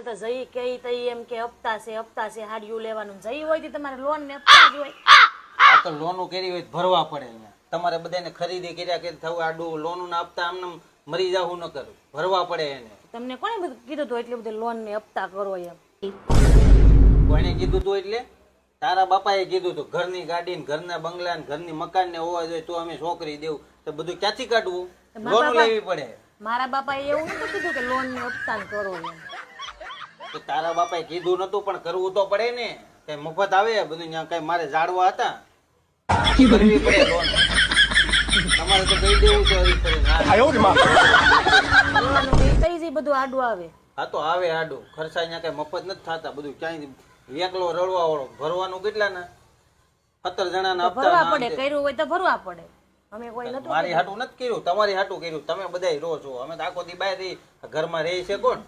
તો જઈ કે તઈ એમ કે હપ્તા છે હાડિયું લેવાનું જઈ હોય તો તમારે લોન ને હપ્તા જ હોય. આ તો લોનો કરી હોય તો ભરવા પડે અહીંયા. તમારે બધાને ખરીદી કર્યા કે થવું આડું લોન ના હપ્તા આમને મરી જાવું ન કરું, ભરવા પડે એને. તમને કોણે બધું કીધું હતું એટલે બધું લોન ને હપ્તા કરો એમ? કોણે કીધું તું? એટલે તારા બાપાએ કીધું તું ઘરની ગાડી ને ઘરના બંગલા ને ઘરની મકાન ને હોવા જોઈએ તો અમે છોકરી દેવું. તો બધું ક્યાંથી કાઢવું? લોન લેવી પડે. મારા બાપાએ એવું નતું કીધું કે લોન ને હપ્તા કરો એમ. તો તારા બાપાએ કીધું નતું પણ કરવું તો પડે ને. કઈ મફત આવે બધું? ત્યાં કઈ મારે જાડવા હતા? કરવી પડે લોન. તમારે તો કહી દેવું છે હરી ફરીને. કઈ બધું આડું આવે. હા તો આવે આડું. ખર્ચા અહીંયા કઈ મફત નથી થતા. બધું ક્યાંય એકલો રડવા વાળો. ભરવાનું કેટલા ના? 17 જણાના ભરવા હપ્તા. પડે, કર્યું હોય તો ભરવા પડે. અમે કોઈ નતું મારી હાટું નથી કર્યું, તમારી હાટું કર્યું. તમે બધાય રો છો. અમે તો આખો દી બહાર રહી, ઘરમાં રહી છે કોણ?